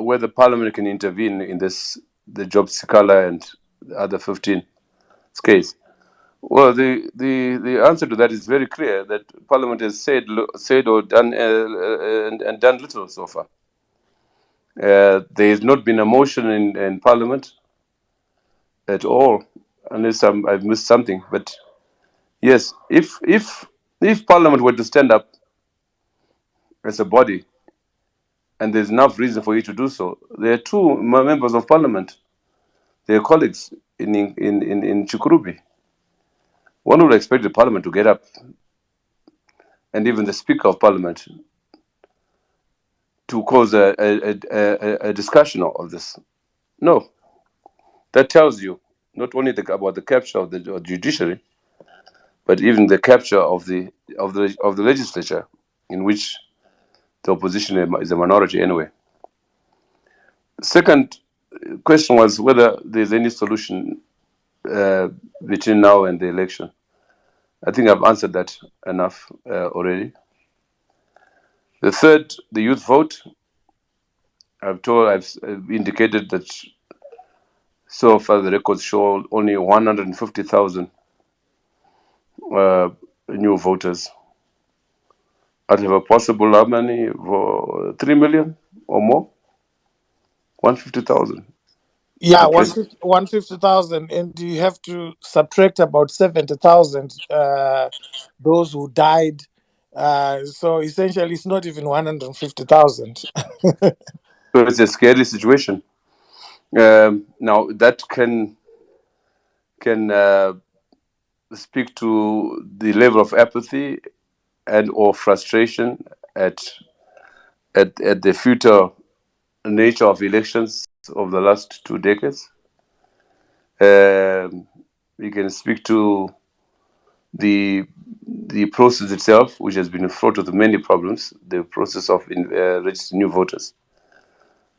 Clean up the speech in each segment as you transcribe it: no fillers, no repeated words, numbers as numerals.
whether Parliament can intervene in the Job Sikala and the other 15 case. Well, the answer to that is very clear, that Parliament has said or done and done little so far. There has not been a motion in Parliament at all, unless I've missed something. But yes, if Parliament were to stand up as a body, and there's enough reason for you to do so, there are two members of Parliament, their colleagues in Chikurubi. One would expect the Parliament to get up, and even the Speaker of Parliament, to cause a discussion of this. No, that tells you not only about the capture of the judiciary, but even the capture of the legislature, in which the opposition is a minority anyway. Second question was whether there's any solution between now and the election. I think I've answered that enough already. The third, the youth vote. I've indicated that so far the records show only 150,000 new voters out of a possible how many? 3 million or more? 150,000. Yeah, 150,000, and you have to subtract about 70,000 those who died. So essentially, it's not even 150,000. So it's a scary situation. Now that can speak to the level of apathy and or frustration at the future nature of elections of the last 2 decades. We can speak to the process itself, which has been fraught with many problems. The process of registering new voters.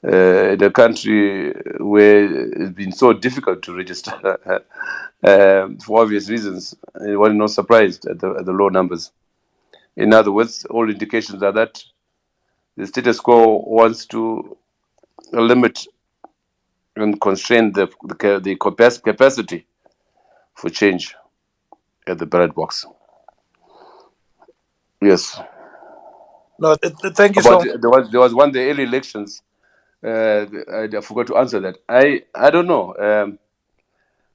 In a country where it's been so difficult to register for obvious reasons, one not surprised at the low numbers. In other words, all indications are that the status quo wants to limit and constrain the capacity for change at the ballot box. Yes. No, thank you so much. There was one, the early elections. I forgot to answer that. I don't know.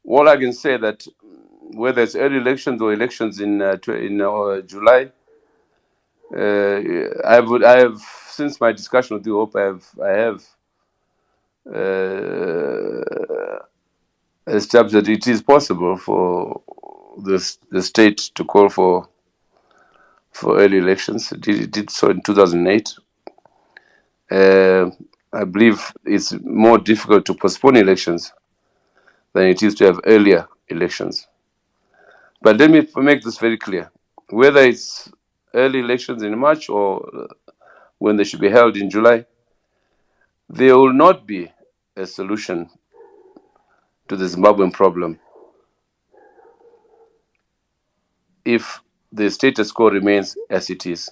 All I can say that whether it's early elections or elections in July, I have since my discussion with you, Hope, I have established that it is possible for the state to call for early elections. It did so in 2008. I believe it's more difficult to postpone elections than it is to have earlier elections. But let me make this very clear. Whether it's early elections in March or when they should be held in July, there will not be a solution to the Zimbabwean problem if the status quo remains as it is.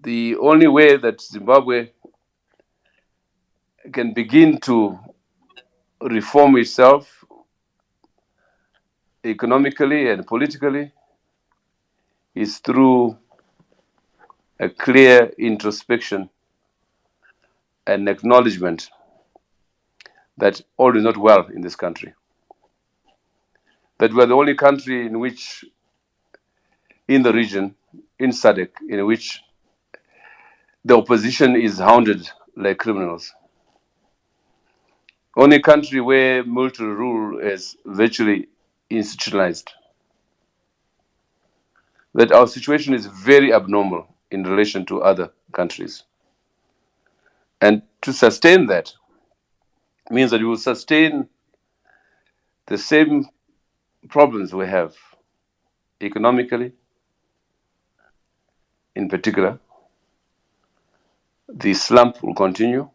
The only way that Zimbabwe can begin to reform itself economically and politically is through a clear introspection and acknowledgement that all is not well in this country. That we are the only country in which, in the region, in SADC, in which the opposition is hounded like criminals. Only country where military rule is virtually institutionalized. That our situation is very abnormal in relation to other countries. And to sustain that means that we will sustain the same problems we have economically, in particular. The slump will continue.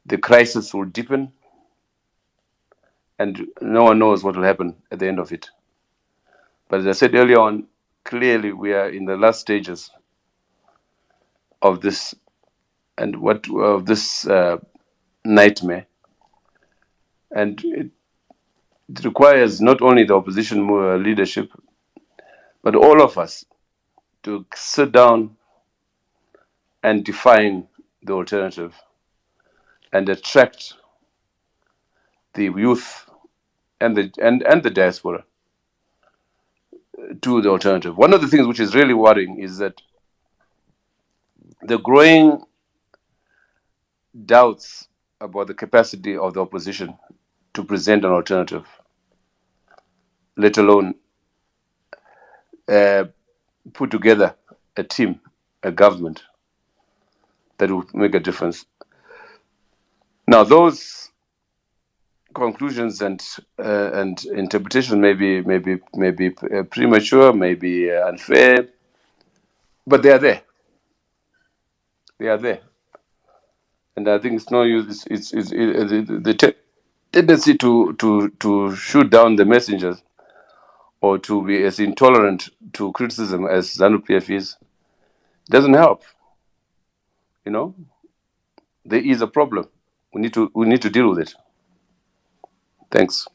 The crisis will deepen. And no one knows what will happen at the end of it. But as I said earlier on, clearly we are in the last stages of this and what of this nightmare, and it requires not only the opposition leadership, but all of us to sit down and define the alternative and attract the youth and the diaspora to the alternative. One of the things which is really worrying is that the growing doubts about the capacity of the opposition to present an alternative, let alone uh, put together a team, a government that will make a difference. Now, those conclusions and interpretation may be premature, maybe unfair, but they are there. They are there, and I think it's no use. The tendency to shoot down the messengers or to be as intolerant to criticism as ZANU-PF is doesn't help. You know, there is a problem. We need to deal with it. Thanks.